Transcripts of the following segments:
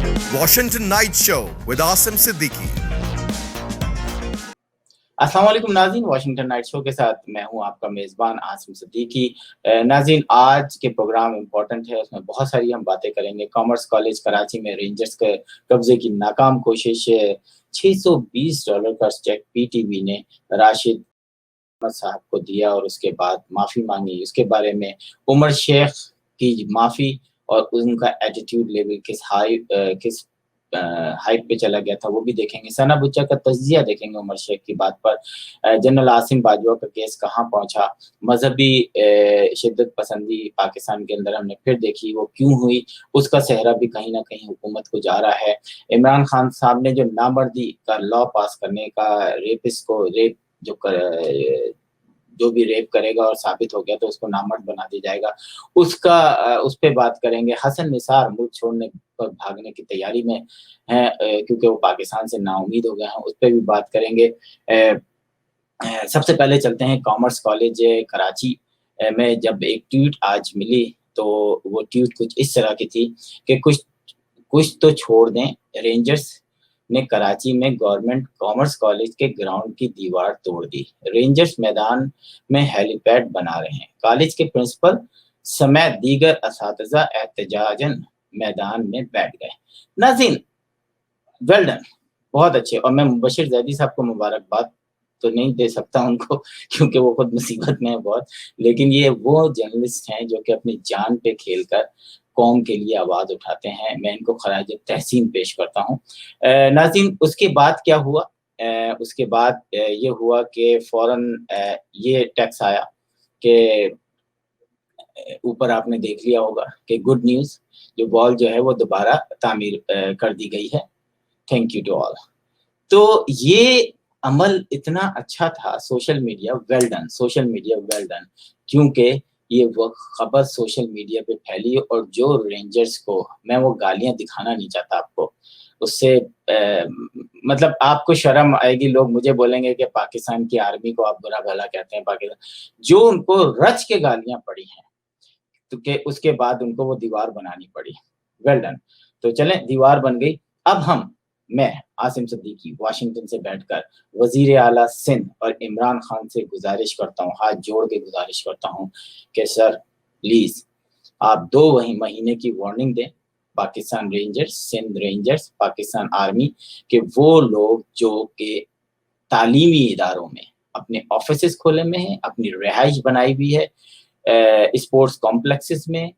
Washington Night Show with Asim Siddiqui. अस्सलाम वालेकुम नाज़रीन, वाशिंगटन नाइट शो के साथ मैं हूं आपका मेज़बान आसिम सिद्दीकी। नाज़रीन, आज के प्रोग्राम इम्पोर्टेंट है, उसमें बहुत सारी हम बातें करेंगे। कॉमर्स कॉलेज कराची में रेंजर्स के कब्जे की नाकाम कोशिश, $620 का चेक पीटीवी ने राशिद साहब को दिया और उसके बाद माफ़ी मांगी। उसके बारे में उमर शेख की माफ़ी और उनका एटीट्यूड लेवल किस हाइप पे चला गया था, वो भी देखेंगे। सना बुच्चा का तज्जिया देखेंगे उमर शेख की बात पर। जनरल आसिम बाजवा का केस कहाँ पहुंचा, मजहबी शिद्दत पसंदी पाकिस्तान के अंदर हमने फिर देखी, वो क्यों हुई, उसका सेहरा भी कहीं ना कहीं हुकूमत को जा रहा है। इमरान खान साहब ने जो नामर्दी का लॉ पास करने का, रेपिस्ट को रेप जो भी रेप करेगा और साबित हो गया तो उसको नामर्द बना दिया जाएगा, उस पे बात करेंगे। हसन निसार मुल्क छोड़ने पर भागने की तैयारी में हैं क्योंकि वो पाकिस्तान से नाउमीद हो गए हैं, उस पर भी बात करेंगे। सबसे पहले चलते हैं कॉमर्स कॉलेज कराची में। जब एक ट्वीट आज मिली तो वो ट्वीट कुछ इस तरह की थी कि कुछ तो छोड़ दें, रेंजर्स ने कराची में गवर्नमेंट कॉमर्स कॉलेज के ग्राउंड की दीवार तोड़ दी, रेंजर्स मैदान में हेलीपैड बना रहे हैं। कॉलेज के प्रिंसिपल समेत दीगर असातिज़ा एहतजाजन मैदान में बैठ गए। नाज़रीन, वेल डन, बहुत अच्छे। और मैं मुबशिर ज़ैदी साहब को मुबारकबाद तो नहीं दे सकता उनको क्योंकि वो खुद मुसीबत में है बहुत, लेकिन ये वो जर्नलिस्ट हैं जो कि अपनी जान पे खेलकर कौम के लिए आवाज़ उठाते हैं। मैं इनको खराज तहसीन पेश करता हूँ। नाज़रीन, उसके बाद क्या हुआ? उसके बाद ये हुआ कि फ़ौरन ये टैक्स आया कि ऊपर आपने देख लिया होगा कि गुड न्यूज़, जो बॉल जो है वो दोबारा तामीर कर दी गई है। Thank you to all. तो ये अमल इतना अच्छा था, social media well done, social media well done, क्योंकि ये वो खबर सोशल मीडिया पे फैली। और जो रेंजर्स को, मैं वो गालियां दिखाना नहीं चाहता आपको, उससे मतलब आपको शर्म आएगी, लोग मुझे बोलेंगे कि पाकिस्तान की आर्मी को आप बुरा भला कहते हैं। पाकिस्तान जो उनको रच के गालियां पड़ी हैं तो के उसके बाद उनको वो दीवार बनानी पड़ी। Well done. तो चलें, दीवार बन गई। अब मैं आसिम सिद्दीकी वाशिंगटन से बैठकर वजीर आला सिंध और इमरान खान से गुजारिश करता हूँ, हाथ जोड़ के गुजारिश करता हूँ कि सर प्लीज आप 2 महीने की वार्निंग दें Pakistan rangers, Sindh rangers, Pakistan army के वो लोग जो कि तालीमी इदारों में अपने ऑफिसेस खोले में हैं, अपनी रिहाइश बनाई हुई है स्पोर्ट्स कॉम्प्लेक्सेस में,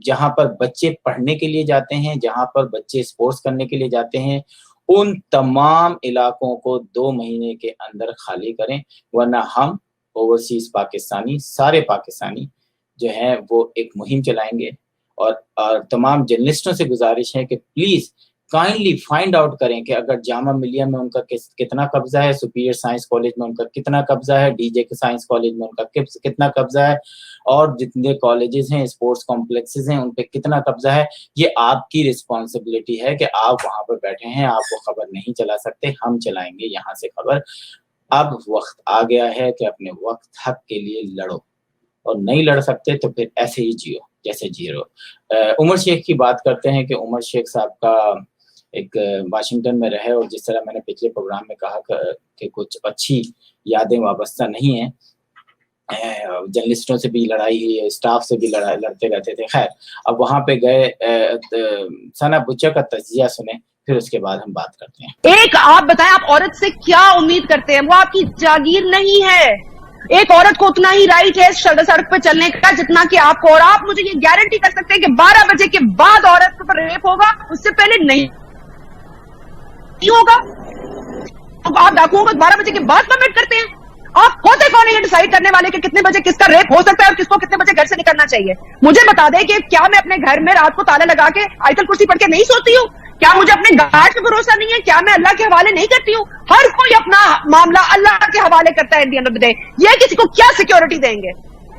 जहाँ पर बच्चे पढ़ने के लिए जाते हैं, जहाँ पर बच्चे स्पोर्ट्स करने के लिए जाते हैं, उन तमाम इलाकों को 2 महीने के अंदर खाली करें, वरना हम ओवरसीज पाकिस्तानी, सारे पाकिस्तानी जो हैं वो एक मुहिम चलाएंगे। और तमाम जर्नलिस्टों से गुजारिश है कि प्लीज काइंडली फाइंड आउट करें कि अगर जामा मिलिया में उनका कितना कब्जा है, सुपीरियर साइंस कॉलेज में उनका कितना कब्जा है, डीजे के साइंस कॉलेज में उनका कितना कब्जा है, और जितने कॉलेजेस हैं, स्पोर्ट्स कॉम्प्लेक्सेस हैं, उन पे कितना कब्जा है। ये आपकी रिस्पॉन्सिबिलिटी है कि आप वहां पर बैठे हैं, आप वो खबर नहीं चला सकते, हम चलाएंगे यहाँ से खबर। अब वक्त आ गया है कि अपने वक्त हक के लिए लड़ो, और नहीं लड़ सकते तो फिर ऐसे ही जियो जैसे जी रहे हो। उमर शेख की बात करते हैं कि उमर शेख साहब का एक वाशिंगटन में रहे, और जिस तरह मैंने पिछले प्रोग्राम में कहा कि कुछ अच्छी यादें वाबस्ता नहीं है, जर्नलिस्टों से भी लड़ाई हुई, स्टाफ से भी लड़ते रहते थे। खैर, अब वहां पे गए, सना बुच्चा का तजिया सुने, फिर उसके बाद हम बात करते हैं। एक आप बताएं, आप औरत से क्या उम्मीद करते हैं? वो आपकी जागीर नहीं है। एक औरत को उतना ही राइट है सड़क पे चलने का जितना कि आपको। और आप मुझे ये गारंटी कर सकते हैं कि 12 बजे के बाद औरत पर रेप होगा, उससे पहले नहीं होगा। तो आप डाकुओं को 12 बजे के बाद परमिट करते हैं? आप होते कौन है ये डिसाइड करने वाले कि कितने बजे किसका रेप हो सकता है और किसको कितने बजे घर से निकलना चाहिए? मुझे बता दें कि क्या मैं अपने घर में रात को ताला लगा के आयतल कुर्सी पढ़ के नहीं सोती हूँ? क्या मुझे अपने गार्ड पे भरोसा नहीं है? क्या मैं अल्लाह के हवाले नहीं करती हूँ? हर कोई अपना मामला अल्लाह के हवाले करता है। एंड ऑफ द डे ये किसी को क्या सिक्योरिटी देंगे?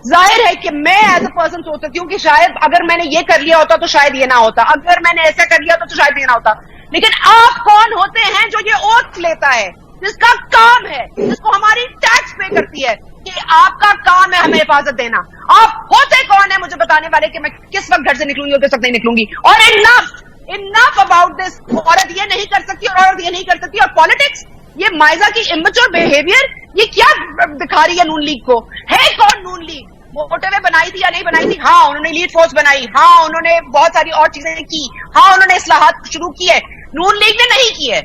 जाहिर है कि मैं एज अ पर्सन सोच सकती हूँ कि शायद अगर मैंने ये कर लिया होता तो शायद ये ना होता, अगर मैंने ऐसा कर लिया तो शायद ये ना होता। लेकिन आप कौन होते हैं जो ये ओथ लेता है, जिसका काम है, जिसको हमारी टैक्स पे करती है कि आपका काम है हमें हिफाजत देना? आप होते कौन है मुझे बताने वाले कि मैं किस वक्त घर से निकलूंगी और किस वक्त नहीं निकलूंगी? और इनफ, Enough about this. औरत ये नहीं कर सकती और औरत ये नहीं कर सकती, और पॉलिटिक्स, ये माइजा की इमेच्योर बिहेवियर, ये क्या दिखा रही है नून लीग को? है कौन नून लीग? मोटरवे बनाई थी या नहीं बनाई थी? हाँ, उन्होंने लीड फोर्स बनाई, हाँ उन्होंने बहुत सारी और चीजें की, हाँ उन्होंने इस्लाहात शुरू की है, नून लीग ने नहीं की है,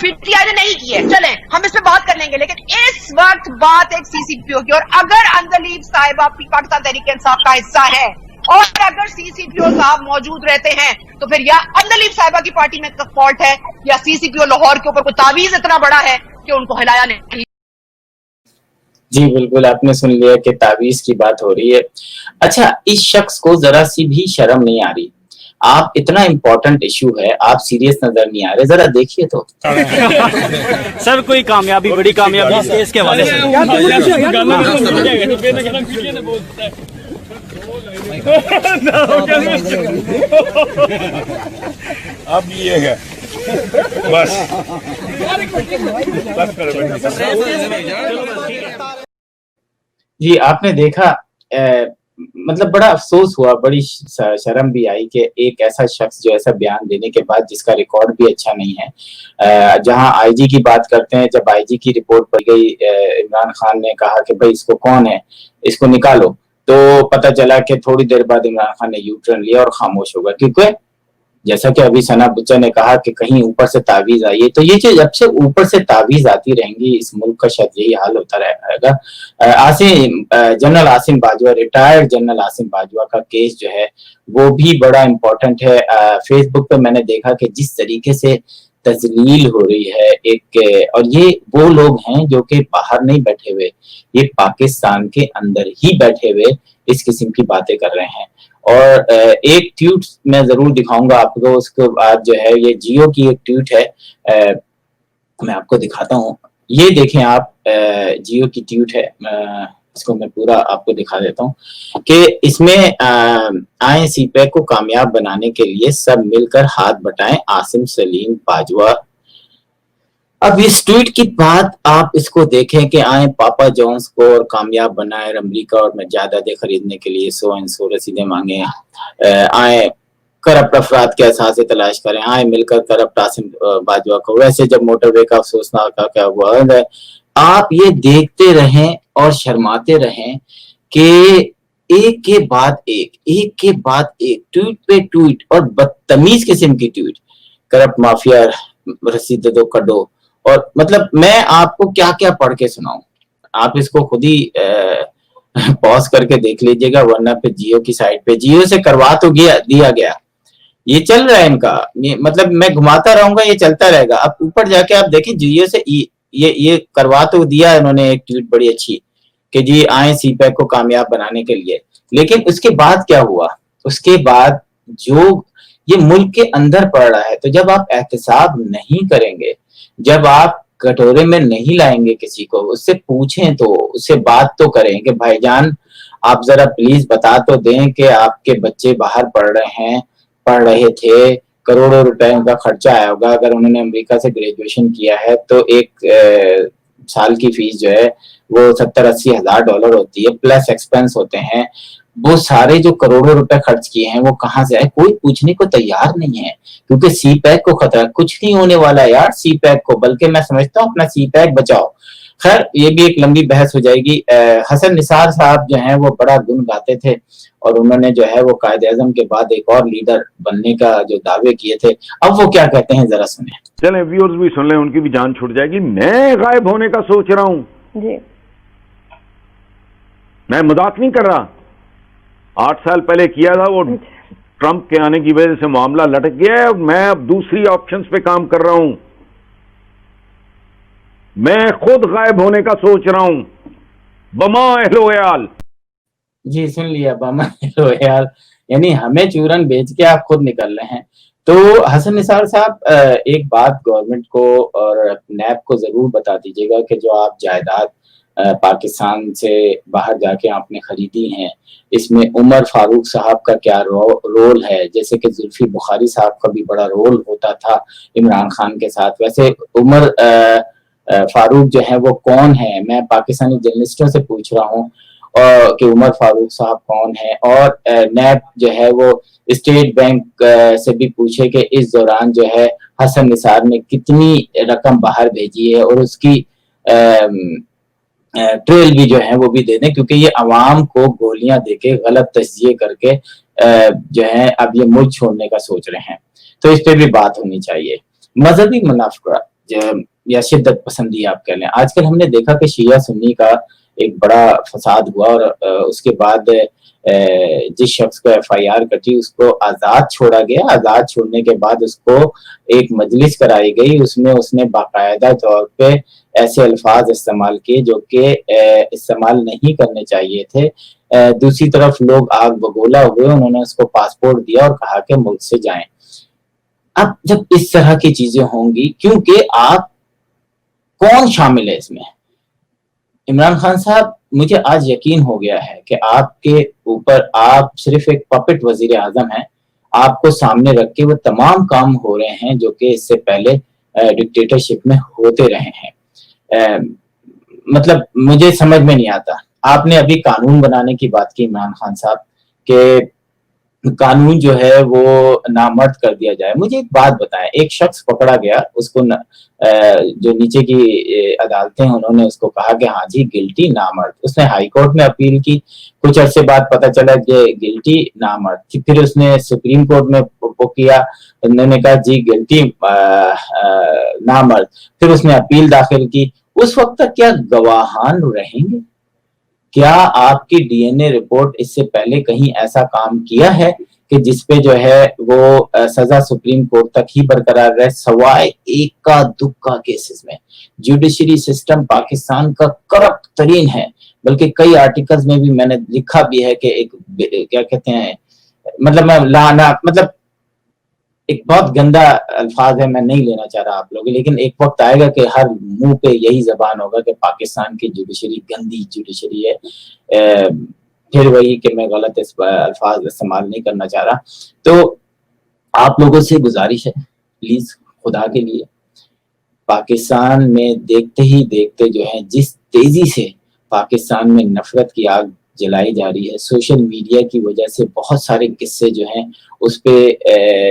पीटीआई ने नहीं की है। चलें हम इस पे बात कर लेंगे, लेकिन इस वक्त बात एक सीसीपीओ की, और अगर अंजलीब साहिबा पाकिस्तान तहरीक इंसाफ का हिस्सा है और अगर सीसीपीओ साहब मौजूद रहते हैं, तो फिर या अंजलीब साहिबा की पार्टी में फॉल्ट है या सीसीपीओ लाहौर के ऊपर कोई तावीज इतना बड़ा है कि उनको हिलाया नहीं। जी बिल्कुल, आपने सुन लिया कि तावीज की बात हो रही है। अच्छा, इस शख्स को जरा सी भी शर्म नहीं आ रही। आप इतना इम्पोर्टेंट इशू है, आप सीरियस नजर नहीं आ रहे, जरा देखिए तो। सर कोई कामयाबी, बड़ी कामयाबी इस केस के हवाले से? अब ये है बस जी, आपने देखा मतलब बड़ा अफसोस हुआ, बड़ी शर्म भी आई कि एक ऐसा शख्स जो ऐसा बयान देने के बाद, जिसका रिकॉर्ड भी अच्छा नहीं है, जहां आईजी की बात करते हैं, जब आईजी की रिपोर्ट पड़ गई, इमरान खान ने कहा कि भाई इसको कौन है, इसको निकालो, तो पता चला कि थोड़ी देर बाद इमरान खान ने यू टर्न लिया और खामोश हो गया, क्योंकि जैसा कि अभी सना बुच्चा ने कहा कि कहीं ऊपर से तावीज आई है, तो ये जो जब से ऊपर से तावीज आती रहेंगी, इस मुल्क का शायद यही हाल होता रहेगा। General Asim Bajwa, retired general Asim Bajwa का केस जो है वो भी बड़ा इम्पोर्टेंट है। फेसबुक पे मैंने देखा कि जिस तरीके से तजलील हो रही है एक, और ये वो लोग हैं जो कि बाहर नहीं बैठे हुए, ये पाकिस्तान के अंदर ही बैठे हुए इस किस्म की बातें कर रहे हैं। और एक ट्वीट मैं जरूर दिखाऊंगा आपको, उसके बाद जो है ये जियो की एक ट्वीट है, मैं आपको दिखाता हूँ, ये देखें आप, जियो की ट्वीट है, इसको मैं पूरा आपको दिखा देता हूँ कि इसमें आए सीपैक को कामयाब बनाने के लिए सब मिलकर हाथ बटाएं, आसिम सलीम बाजवा। अब इस ट्वीट की बात आप इसको देखें कि आए पापा जॉन्स को और कामयाब बनाए अमेरिका और में जायदादें खरीदने के लिए 100 रसीदें मांगे, आए करप्ट अफराद के असासे तलाश करें, आए मिलकर करप्ट आसिम बाजवा को, वैसे जब मोटरवे का अफसोसनाक का क्या हुआ है, आप ये देखते रहें और शर्माते रहें कि एक के बाद एक ट्वीट पे ट्वीट और बदतमीज किस्म की ट्वीट, करप्ट माफिया रसीद दो कड्डो, और मतलब मैं आपको क्या क्या पढ़ के सुनाऊं, आप इसको खुद ही पॉज करके देख लीजिएगा, वरना पे जियो की साइट पे, जियो से करवा तो दिया गया, ये चल रहा है इनका, ये मतलब मैं घुमाता रहूंगा, ये चलता रहेगा। अब ऊपर जाके आप देखें, जियो से ये करवा तो दिया इन्होंने एक ट्वीट बड़ी अच्छी कि जी आए सीपैक को कामयाब बनाने के लिए, लेकिन उसके बाद क्या हुआ, उसके बाद जो ये मुल्क के अंदर पड़ रहा है, तो जब आप एहतसाब नहीं करेंगे, जब आप कटोरे में नहीं लाएंगे किसी को, उससे पूछें तो, उससे बात तो करें कि भाईजान आप जरा प्लीज बता तो दें कि आपके बच्चे बाहर पढ़ रहे थे, करोड़ों रुपए उनका खर्चा आया होगा, अगर उन्होंने अमेरिका से ग्रेजुएशन किया है तो एक साल की फीस जो है वो 70-80 हजार डॉलर होती है, प्लस एक्सपेंस होते हैं, वो सारे जो करोड़ों रुपए खर्च किए हैं वो कहाँ से आए, कोई पूछने को तैयार नहीं है, क्योंकि सीपैक को खतरा, कुछ नहीं होने वाला यार सीपैक को, बल्कि मैं समझता हूँ अपना सीपैक बचाओ। खैर ये भी एक लंबी बहस हो जाएगी। हसन निसार साहब जो हैं वो बड़ा गुन गाते थे और उन्होंने जो है वो कायद-ए-आज़म के बाद एक और लीडर बनने का जो दावे किए थे, अब वो क्या कहते हैं जरा सुने। चलें व्यूअर्स भी सुन लें, उनकी भी जान छूट जाएगी। मैं गायब होने का सोच रहा हूँ जी, मैं मजाक नहीं कर रहा, 8 साल पहले किया था, वो ट्रंप के आने की वजह से मामला लटक गया है, मैं अब दूसरी ऑप्शंस पे काम कर रहा हूं, मैं खुद गायब होने का सोच रहा हूं। बमा एहलोयाल जी, सुन लिया, बमा एहलोयाल, यानी हमें चूरन बेच के आप खुद निकल रहे हैं। तो हसन निसार साहब, एक बात गवर्नमेंट को और नैब को जरूर बता दीजिएगा कि जो आप जायदाद पाकिस्तान से बाहर जाके आपने खरीदी हैं, इसमें उमर फारूक साहब का क्या रोल है, जैसे कि जुल्फी बुखारी साहब का भी बड़ा रोल होता था इमरान खान के साथ, वैसे उमर फारूक जो है वो कौन है, मैं पाकिस्तानी जर्नलिस्टों से पूछ रहा हूँ। کہ عمر فاروق صاحب کون ہے, اور نیب جو ہے وہ اسٹیٹ بینک سے بھی پوچھے کہ اس دوران جو ہے حسن نثار نے کتنی رقم باہر بھیجی ہے, اور اس کی ٹریل بھی جو ہے وہ بھی دے دیں, کیونکہ یہ عوام کو گولیاں دے کے غلط تجزیے کر کے جو ہے اب یہ ملک چھوڑنے کا سوچ رہے ہیں. تو اس پہ بھی بات ہونی چاہیے. مذہبی منافقت یا شدت پسندی آپ کہہ لیں, آج کل ہم نے دیکھا کہ شیعہ سنی کا ایک بڑا فساد ہوا, اور اس کے بعد جس شخص کو FIR کٹی اس کو آزاد چھوڑا گیا. آزاد چھوڑنے کے بعد اس کو ایک مجلس کرائی گئی, اس میں اس نے باقاعدہ طور پہ ایسے الفاظ استعمال کیے جو کہ استعمال نہیں کرنے چاہیے تھے. دوسری طرف لوگ آگ بگولا ہوئے, انہوں نے اس کو پاسپورٹ دیا اور کہا کہ ملک سے جائیں. اب جب اس طرح کی چیزیں ہوں گی, کیونکہ آپ کون شامل ہے اس میں؟ عمران خان صاحب, مجھے آج یقین ہو گیا ہے کہ آپ کے اوپر آپ صرف ایک پپٹ وزیر اعظم ہیں. آپ کو سامنے رکھ کے وہ تمام کام ہو رہے ہیں جو کہ اس سے پہلے ڈکٹیٹرشپ میں ہوتے رہے ہیں. مطلب مجھے سمجھ میں نہیں آتا. آپ نے ابھی قانون بنانے کی بات کی عمران خان صاحب, کہ قانون جو ہے وہ نامرد کر دیا جائے. مجھے ایک بات بتائیں, ایک شخص پکڑا گیا, اس کو جو نیچے کی عدالتیں انہوں نے اس کو کہا کہ ہاں جی گلٹی نامرد. اس نے ہائی کورٹ میں اپیل کی, کچھ عرصے بعد پتہ چلا کہ گلٹی نامرد. پھر اس نے سپریم کورٹ میں کیا, انہوں نے کہا جی گلٹی نامرد. پھر اس نے اپیل داخل کی. اس وقت تک کیا گواہان رہیں گے؟ کیا آپ کی DNA رپورٹ اس سے پہلے کہیں ایسا کام کیا ہے کہ جس پہ جو ہے وہ سزا سپریم کورٹ تک ہی برقرار رہے, سوائے ایک کا دکا کیسز میں؟ جوڈیشری سسٹم پاکستان کا کرپٹ ترین ہے, بلکہ کئی آرٹیکلز میں بھی میں نے لکھا بھی ہے کہ ایک کیا کہتے ہیں, مطلب میں مطلب ایک بہت گندا الفاظ ہے, میں نہیں لینا چاہ رہا آپ لوگ, لیکن ایک وقت آئے گا کہ ہر منہ پہ یہی زبان ہوگا کہ پاکستان کی جوڈیشری گندی جوڈیشری ہے. پھر وہی کہ میں غلط الفاظ استعمال نہیں کرنا چاہ رہا. تو آپ لوگوں سے گزارش ہے پلیز خدا کے لیے, پاکستان میں دیکھتے ہی دیکھتے جو ہے جس تیزی سے پاکستان میں نفرت کی آگ جلائی جا رہی ہے, سوشل میڈیا کی وجہ سے بہت سارے قصے جو ہیں اس پہ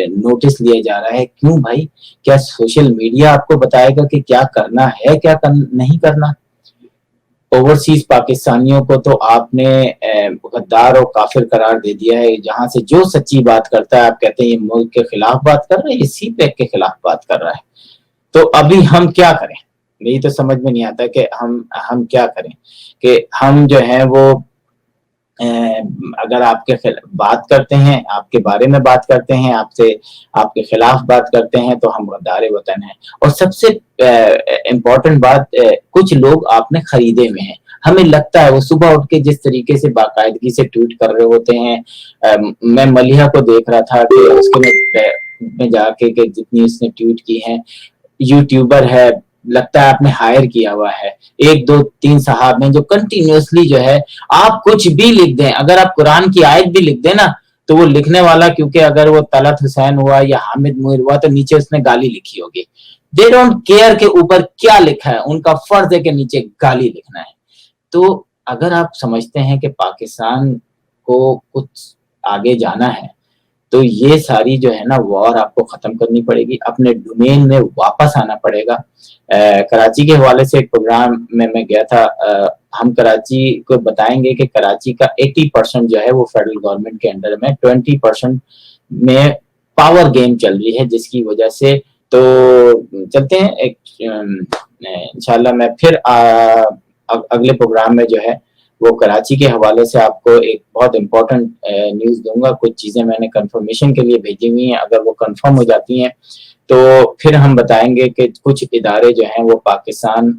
نوٹس لیا جا رہا ہے. کیوں بھائی؟ کیا سوشل میڈیا آپ کو بتائے گا کہ کیا کرنا ہے کیا نہیں کرنا؟ اوورسیز پاکستانیوں کو تو آپ نے غدار اور کافر قرار دے دیا ہے. جہاں سے جو سچی بات کرتا ہے آپ کہتے ہیں یہ ملک کے خلاف بات کر رہا ہے, یہ سی پیک کے خلاف بات کر رہا ہے. تو ابھی ہم کیا کریں؟ یہی تو سمجھ میں نہیں آتا کہ ہم کیا کریں. کہ ہم جو ہیں وہ اگر آپ کے بات کرتے ہیں, آپ کے بارے میں بات کرتے ہیں, آپ کے خلاف بات کرتے ہیں تو ہم غدار وطن ہیں. اور سب سے امپورٹنٹ بات, کچھ لوگ آپ نے خریدے ہوئے ہیں. ہمیں لگتا ہے وہ صبح اٹھ کے جس طریقے سے باقاعدگی سے ٹویٹ کر رہے ہوتے ہیں. میں ملیحہ کو دیکھ رہا تھا کہ اس کے جا کے کہ جتنی اس نے ٹویٹ کی ہیں, یوٹیوبر ہے, لگتا ہے آپ نے ہائر کیا ہوا ہے. 1 2 3 صاحب ہیں جو کنٹینیوسلی جو ہے آپ کچھ بھی لکھ دیں, اگر آپ قرآن کی آیت بھی لکھ دیں نا تو وہ لکھنے والا, کیونکہ اگر وہ طلعت حسین ہوا یا حامد منیر ہوا تو نیچے اس نے گالی لکھی ہوگی. دے ڈونٹ کیئر کے اوپر کیا لکھا ہے, ان کا فرض ہے کہ نیچے گالی لکھنا ہے. تو اگر آپ سمجھتے ہیں کہ پاکستان کو کچھ آگے جانا ہے تو یہ ساری جو ہے نا وار آپ کو ختم کرنی پڑے گی, اپنے ڈومین میں واپس آنا پڑے گا. کراچی کے حوالے سے ایک پروگرام میں گیا تھا. ہم کراچی کو بتائیں گے کہ کراچی کا 80% جو ہے وہ فیڈرل گورنمنٹ کے انڈر میں, 20% میں پاور گیم چل رہی ہے, جس کی وجہ سے تو چلتے ہیں انشاءاللہ میں پھر اگلے پروگرام میں جو ہے وہ کراچی کے حوالے سے آپ کو ایک بہت امپورٹنٹ نیوز دوں گا. کچھ چیزیں میں نے کنفرمیشن کے لیے بھیجی ہوئی ہیں, اگر وہ کنفرم ہو جاتی ہیں تو پھر ہم بتائیں گے کہ کچھ ادارے جو ہیں وہ پاکستان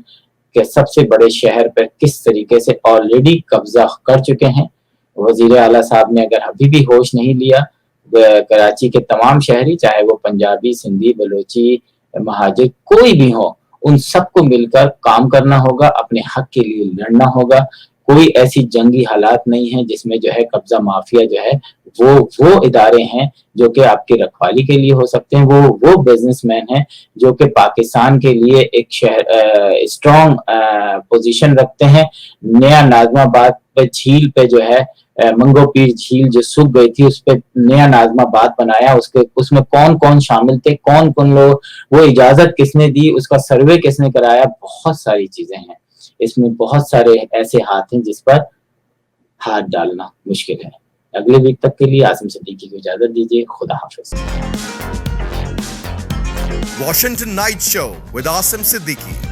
کے سب سے بڑے شہر پر کس طریقے سے آلریڈی قبضہ کر چکے ہیں. وزیر اعلیٰ صاحب نے اگر ابھی بھی ہوش نہیں لیا, کراچی کے تمام شہری, چاہے وہ پنجابی, سندھی, بلوچی, مہاجر کوئی بھی ہو, ان سب کو مل کر کام کرنا ہوگا, اپنے حق کے لیے لڑنا ہوگا. کوئی ایسی جنگی حالات نہیں ہیں جس میں جو ہے قبضہ مافیا جو ہے وہ ادارے ہیں جو کہ آپ کی رکھوالی کے لیے ہو سکتے ہیں. وہ بزنس مین ہیں جو کہ پاکستان کے لیے ایک اسٹرانگ پوزیشن رکھتے ہیں. نیا ناظم آباد پہ جھیل پہ جو ہے منگو پیر جھیل جو سوکھ گئی تھی اس پہ نیا ناظم آباد بنایا. اس میں کون کون شامل تھے, کون لوگ, وہ اجازت کس نے دی, اس کا سروے کس نے کرایا, بہت ساری چیزیں ہیں. اس میں بہت سارے ایسے ہاتھ ہیں جس پر ہاتھ ڈالنا مشکل ہے. اگلے ویک تک کے لیے عاصم صدیقی کو اجازت دیجیے. خدا حافظ. Washington Night Show with Asim Siddiqui.